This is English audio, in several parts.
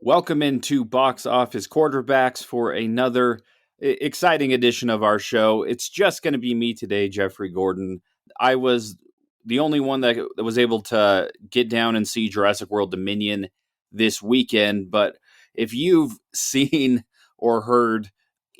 Welcome into Box Office Quarterbacks for another exciting edition of our show. It's just going to be me today, Jeffrey Gordon. I was the only one that was able to get down and see Jurassic World Dominion this weekend. But if you've seen or heard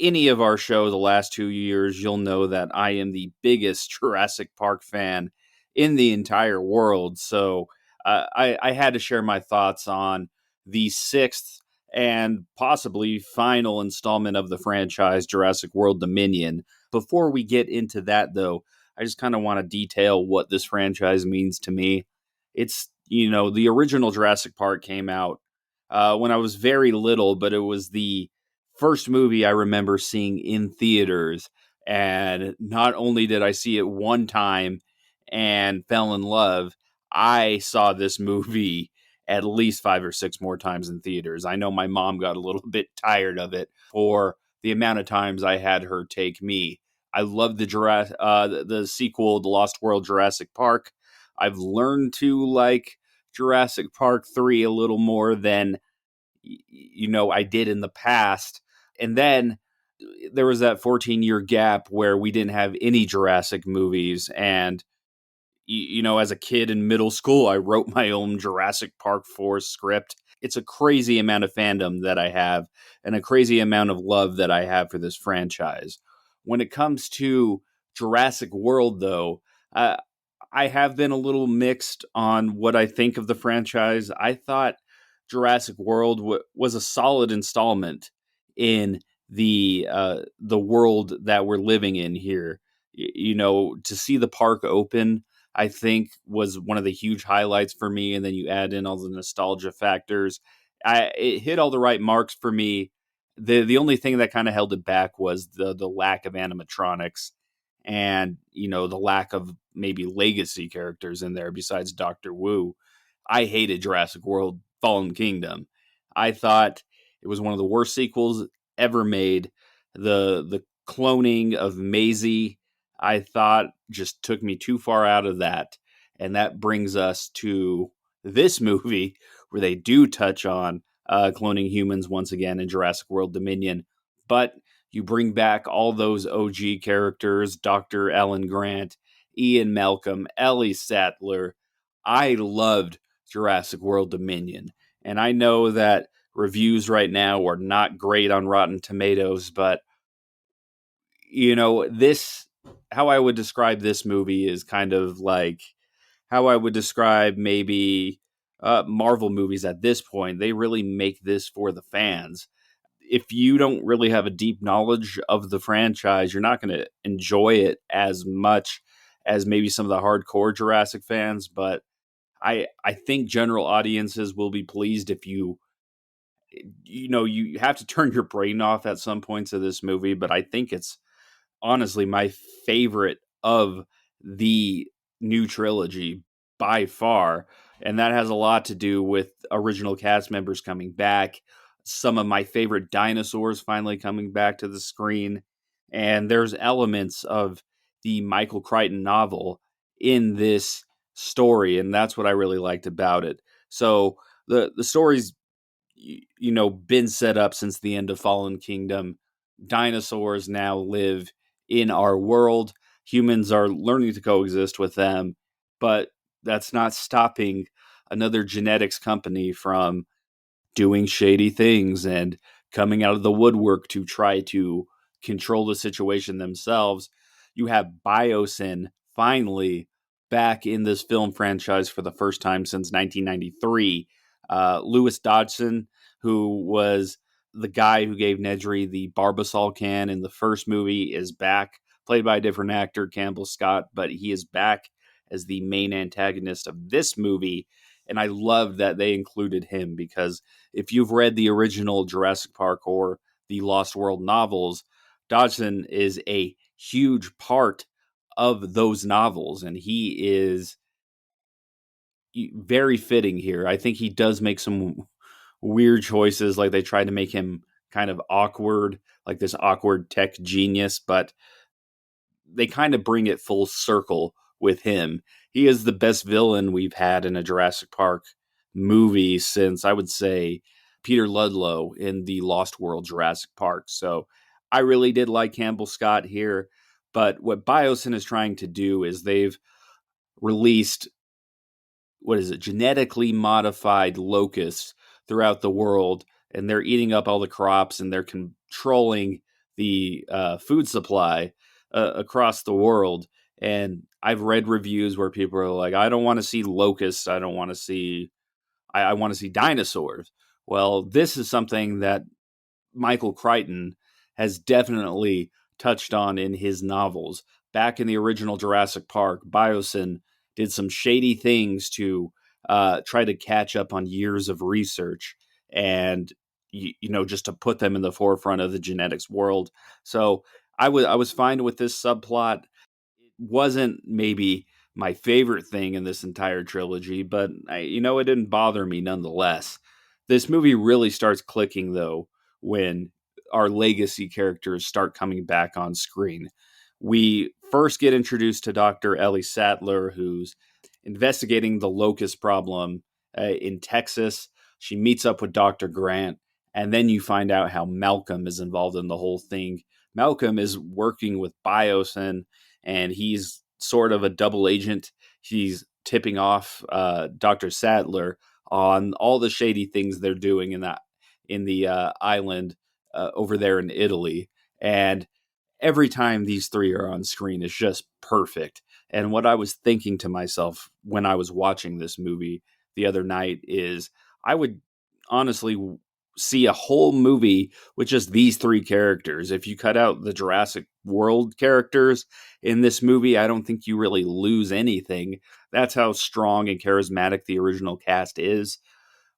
any of our show the last 2 years, you'll know that I am the biggest Jurassic Park fan in the entire world. So I had to share my thoughts on the sixth and possibly final installment of the franchise, Jurassic World Dominion. Before we get into that, though, I just kind of want to detail what this franchise means to me. It's, the original Jurassic Park came out when I was very little, but it was the first movie I remember seeing in theaters. And not only did I see it one time and fell in love, I saw this movie at least 5 or 6 more times in theaters. I know my mom got a little bit tired of it for the amount of times I had her take me. I love the sequel, The Lost World Jurassic Park. I've learned to like Jurassic Park 3 a little more than I did in the past. And then there was that 14-year gap where we didn't have any Jurassic movies, and as a kid in middle school, I wrote my own Jurassic Park 4 script. It's a crazy amount of fandom that I have and a crazy amount of love that I have for this franchise. When it comes to Jurassic World, though, I have been a little mixed on what I think of the franchise. I thought Jurassic World was a solid installment in the world that we're living in here. To see the park open, I think, was one of the huge highlights for me. And then you add in all the nostalgia factors. It hit all the right marks for me. The only thing that kind of held it back was the lack of animatronics and, the lack of maybe legacy characters in there besides Dr. Wu. I hated Jurassic World Fallen Kingdom. I thought it was one of the worst sequels ever made. The cloning of Maisie, I thought, just took me too far out of that. And that brings us to this movie where they do touch on cloning humans once again in Jurassic World Dominion. But you bring back all those OG characters, Dr. Alan Grant, Ian Malcolm, Ellie Sattler. I loved Jurassic World Dominion. And I know that reviews right now are not great on Rotten Tomatoes, but this, how I would describe this movie is kind of like how I would describe maybe Marvel movies at this point. They really make this for the fans. If you don't really have a deep knowledge of the franchise, you're not going to enjoy it as much as maybe some of the hardcore Jurassic fans. But I think general audiences will be pleased if you have to turn your brain off at some points of this movie. But I think it's honestly my favorite of the new trilogy by far. And that has a lot to do with original cast members coming back, some of my favorite dinosaurs finally coming back to the screen. And there's elements of the Michael Crichton novel in this story. And that's what I really liked about it. So the story's, been set up since the end of Fallen Kingdom. Dinosaurs now live in our world. Humans are learning to coexist with them, but that's not stopping another genetics company from doing shady things and coming out of the woodwork to try to control the situation themselves. You have Biosyn finally back in this film franchise for the first time since 1993. Lewis Dodgson, who was the guy who gave Nedry the Barbasol can in the first movie, is back, played by a different actor, Campbell Scott, but he is back as the main antagonist of this movie. And I love that they included him because if you've read the original Jurassic Park or the Lost World novels, Dodgson is a huge part of those novels, and he is very fitting here. I think he does make some weird choices, like they tried to make him kind of awkward, like this awkward tech genius, but they kind of bring it full circle with him. He is the best villain we've had in a Jurassic Park movie since, I would say, Peter Ludlow in the Lost World Jurassic Park. So I really did like Campbell Scott here. But what Biosyn is trying to do is they've released, what is it, genetically modified locusts throughout the world, and they're eating up all the crops, and they're controlling the food supply across the world. And I've read reviews where people are like, I don't want to see locusts. I don't want to see, I want to see dinosaurs. Well, this is something that Michael Crichton has definitely touched on in his novels. Back in the original Jurassic Park, Biosyn did some shady things to try to catch up on years of research and just to put them in the forefront of the genetics world. So I was fine with this subplot. It wasn't maybe my favorite thing in this entire trilogy, but it didn't bother me nonetheless. This movie really starts clicking though when our legacy characters start coming back on screen. We first get introduced to Dr. Ellie Sattler, who's investigating the locust problem in Texas. She meets up with Dr. Grant, and then you find out how Malcolm is involved in the whole thing. Malcolm is working with Biosyn, and he's sort of a double agent. He's tipping off Dr. Sattler on all the shady things they're doing in the island over there in Italy. And every time these three are on screen is just perfect. And what I was thinking to myself when I was watching this movie the other night is I would honestly see a whole movie with just these three characters. If you cut out the Jurassic World characters in this movie, I don't think you really lose anything. That's how strong and charismatic the original cast is.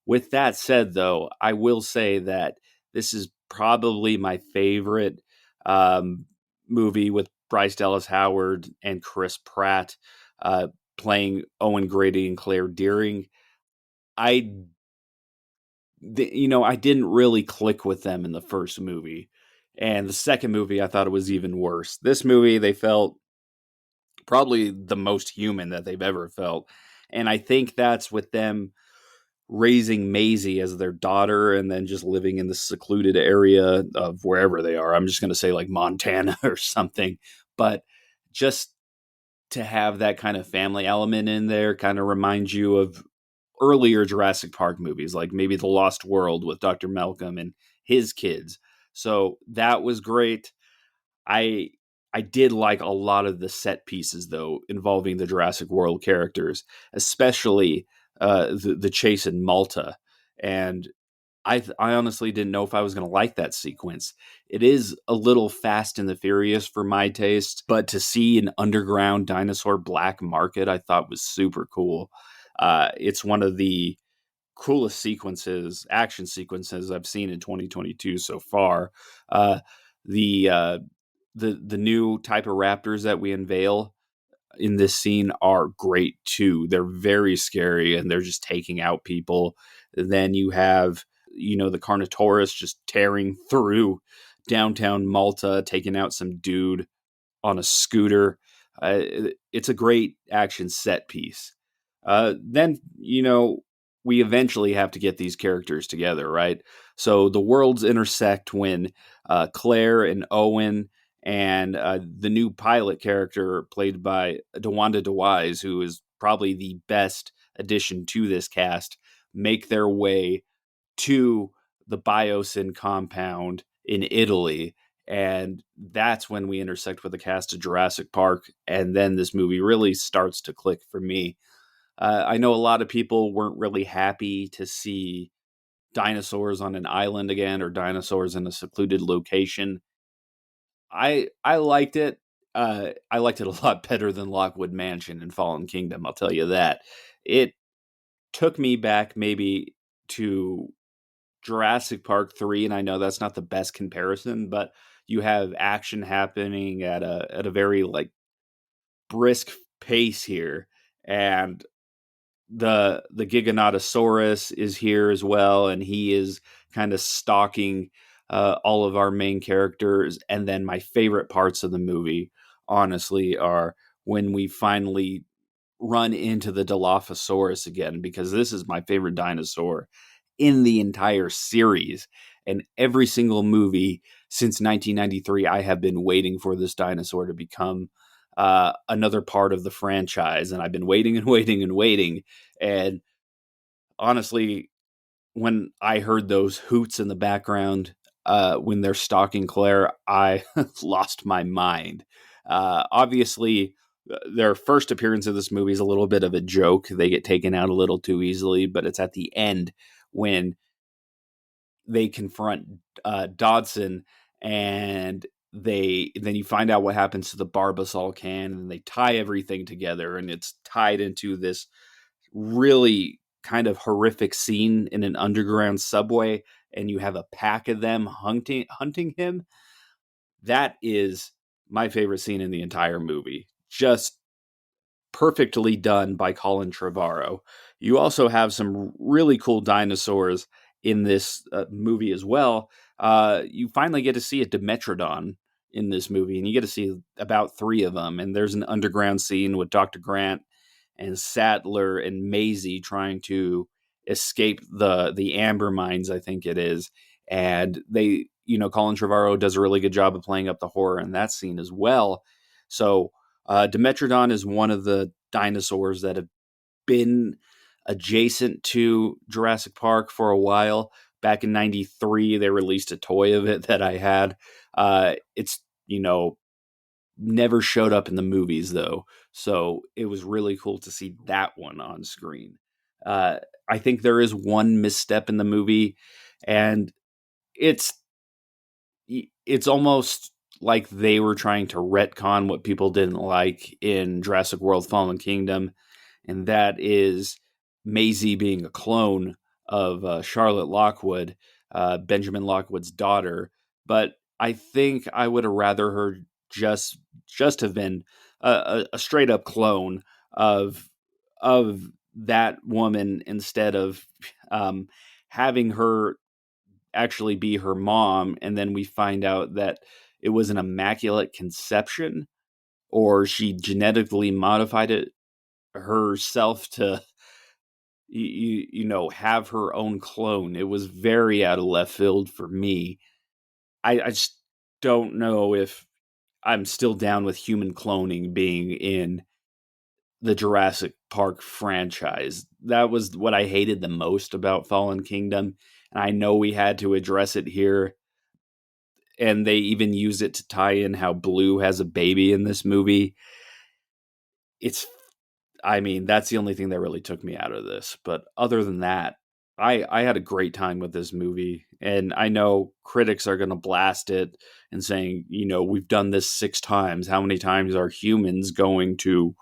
With that said, though, I will say that this is probably my favorite um, movie with Bryce Dallas Howard and Chris Pratt playing Owen Grady and Claire Dearing. I, I didn't really click with them in the first movie. And the second movie, I thought it was even worse. This movie, they felt probably the most human that they've ever felt. And I think that's with them raising Maisie as their daughter and then just living in the secluded area of wherever they are. I'm just going to say like Montana or something. But just to have that kind of family element in there kind of reminds you of earlier Jurassic Park movies, like maybe The Lost World with Dr. Malcolm and his kids. So that was great. I I did like a lot of the set pieces though involving the Jurassic World characters, especially the chase in Malta. And I honestly didn't know if I was going to like that sequence. It is a little fast and the furious for my taste, but to see an underground dinosaur black market, I thought was super cool. It's one of the coolest action sequences I've seen in 2022 so far. The the new type of raptors that we unveil in this scene are great too. They're very scary and they're just taking out people. Then you have, the Carnotaurus just tearing through downtown Malta, taking out some dude on a scooter. It's a great action set piece. Then, we eventually have to get these characters together, right? So the worlds intersect when Claire and Owen and the new pilot character played by DeWanda DeWise, who is probably the best addition to this cast, make their way to the Biosyn compound in Italy. And that's when we intersect with the cast of Jurassic Park. And then this movie really starts to click for me. I know a lot of people weren't really happy to see dinosaurs on an island again or dinosaurs in a secluded location. I liked it. I liked it a lot better than Lockwood Mansion and Fallen Kingdom. I'll tell you that. It took me back maybe to Jurassic Park 3, and I know that's not the best comparison, but you have action happening at a very like brisk pace here, and the Giganotosaurus is here as well, and he is kind of stalking all of our main characters. And then my favorite parts of the movie, honestly, are when we finally run into the Dilophosaurus again, because this is my favorite dinosaur in the entire series. And every single movie since 1993, I have been waiting for this dinosaur to become another part of the franchise. And I've been waiting and waiting and waiting. And honestly, when I heard those hoots in the background when they're stalking Claire, I lost my mind. Obviously, their first appearance of this movie is a little bit of a joke. They get taken out a little too easily, but it's at the end when they confront Dodson, and they then you find out what happens to the Barbasol can, and they tie everything together, and it's tied into this really kind of horrific scene in an underground subway, and you have a pack of them hunting him. That is my favorite scene in the entire movie. Just perfectly done by Colin Trevorrow. You also have some really cool dinosaurs in this movie as well. You finally get to see a Dimetrodon in this movie, and you get to see about three of them. And there's an underground scene with Dr. Grant and Sattler and Maisie trying to escape the amber mines, I think it is. And they, Colin Trevorrow does a really good job of playing up the horror in that scene as well. So Dimetrodon is one of the dinosaurs that have been adjacent to Jurassic Park for a while. Back in '93, they released a toy of it that I had. It's, never showed up in the movies though. So it was really cool to see that one on screen. I think there is one misstep in the movie, and it's it's almost like they were trying to retcon what people didn't like in Jurassic World Fallen Kingdom, and that is Maisie being a clone of Charlotte Lockwood, Benjamin Lockwood's daughter. But I think I would have rather her just have been a straight up clone of of that woman instead of um, having her actually be her mom, and then we find out that it was an immaculate conception, or she genetically modified it herself to have her own clone. It was very out of left field for me. I just don't know if I'm still down with human cloning being in the Jurassic Park franchise. That was what I hated the most about Fallen Kingdom, and I know we had to address it here, and they even use it to tie in how Blue has a baby in this movie. It's, I mean, that's the only thing that really took me out of this. But other than that, I had a great time with this movie. And I know critics are going to blast it and saying, we've done this 6 times. How many times are humans going to,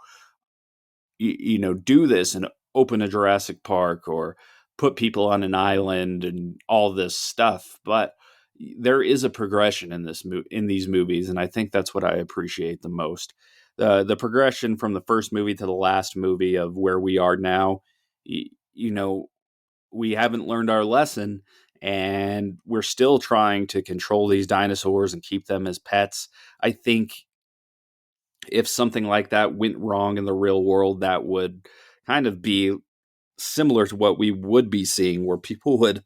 do this and open a Jurassic Park or put people on an island and all this stuff? But there is a progression in in these movies, and I think that's what I appreciate the most. The progression from the first movie to the last movie of where we are now. You know, we haven't learned our lesson, and we're still trying to control these dinosaurs and keep them as pets. I think if something like that went wrong in the real world, that would kind of be similar to what we would be seeing, where people would,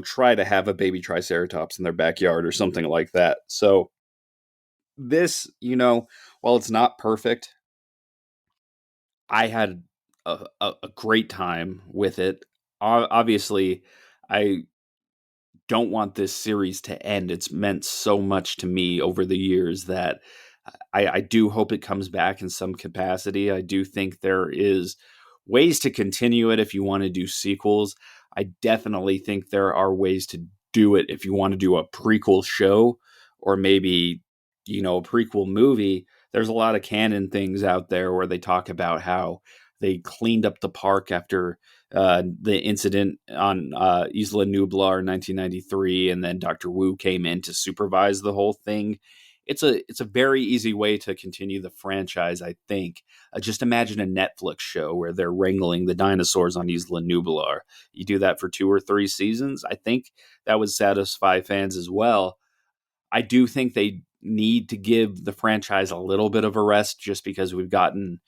try to have a baby triceratops in their backyard or something like that. So this, while it's not perfect, I had a great time with it. Obviously, I don't want this series to end. It's meant so much to me over the years that I do hope it comes back in some capacity. I do think there is ways to continue it if you want to do sequels. I definitely think there are ways to do it if you want to do a prequel show, or maybe, a prequel movie. There's a lot of canon things out there where they talk about how they cleaned up the park after the incident on Isla Nublar in 1993, and then Dr. Wu came in to supervise the whole thing. It's a very easy way to continue the franchise, I think. Just imagine a Netflix show where they're wrangling the dinosaurs on Isla Nublar. You do that for 2 or 3 seasons. I think that would satisfy fans as well. I do think they need to give the franchise a little bit of a rest, just because we've gotten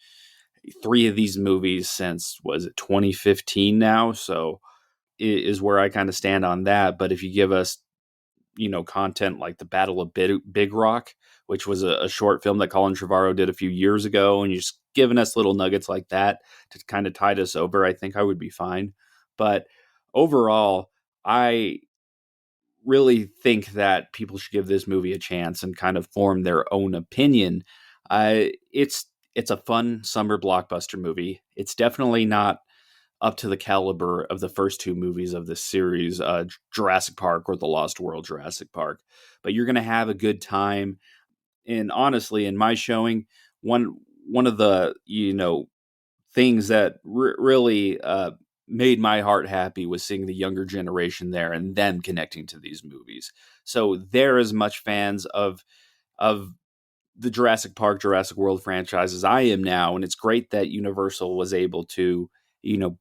3 of these movies since, was it 2015 now? So is where I kind of stand on that. But if you give us, content like the Battle of Big Rock, which was a short film that Colin Trevorrow did a few years ago, and you're just giving us little nuggets like that to kind of tide us over, I think I would be fine. But overall, I really think that people should give this movie a chance and kind of form their own opinion. It's a fun summer blockbuster movie. It's definitely not up to the caliber of the first two movies of this series, Jurassic Park or The Lost World Jurassic Park. But you're going to have a good time. And honestly, in my showing, one of the things that really made my heart happy was seeing the younger generation there and them connecting to these movies. So they're as much fans of the Jurassic Park, Jurassic World franchises I am now, and it's great that Universal was able to,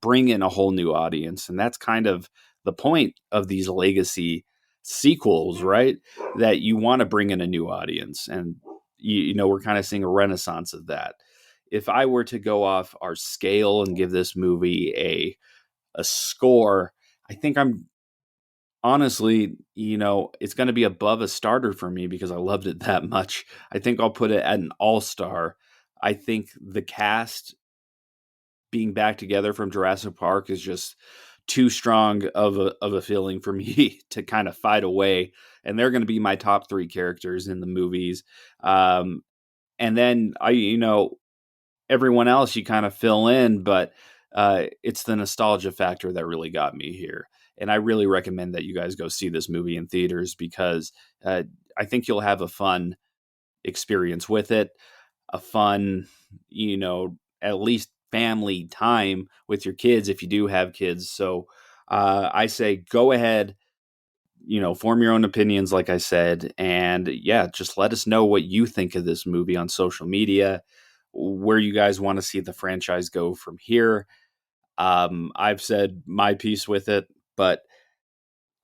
bring in a whole new audience, and that's kind of the point of these legacy sequels, right? That you want to bring in a new audience, and we're kind of seeing a renaissance of that. If I were to go off our scale and give this movie a score, I think I'm honestly, it's going to be above a starter for me because I loved it that much. I think I'll put it at an all-star. I think the cast being back together from Jurassic Park is just too strong of a feeling for me to kind of fight away. And they're going to be my top three characters in the movies. And then everyone else you kind of fill in, but it's the nostalgia factor that really got me here. And I really recommend that you guys go see this movie in theaters because I think you'll have a fun experience with it, a fun, at least family time with your kids if you do have kids. So I say go ahead, form your own opinions, like I said. And yeah, just let us know what you think of this movie on social media, where you guys want to see the franchise go from here. I've said my piece with it, but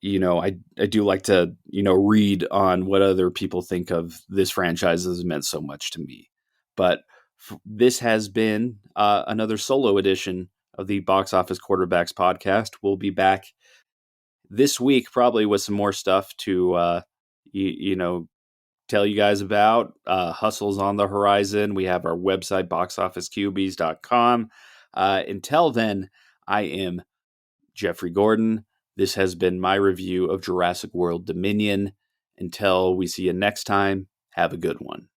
I do like to, read on what other people think of this franchise has meant so much to me. But this has been another solo edition of the Box Office Quarterbacks podcast. We'll be back this week, probably with some more stuff to, tell you guys about. Hustle's on the horizon. We have our website, boxofficeqbs.com. Until then, I am Jeffrey Gordon. This has been my review of Jurassic World Dominion. Until we see you next time, have a good one.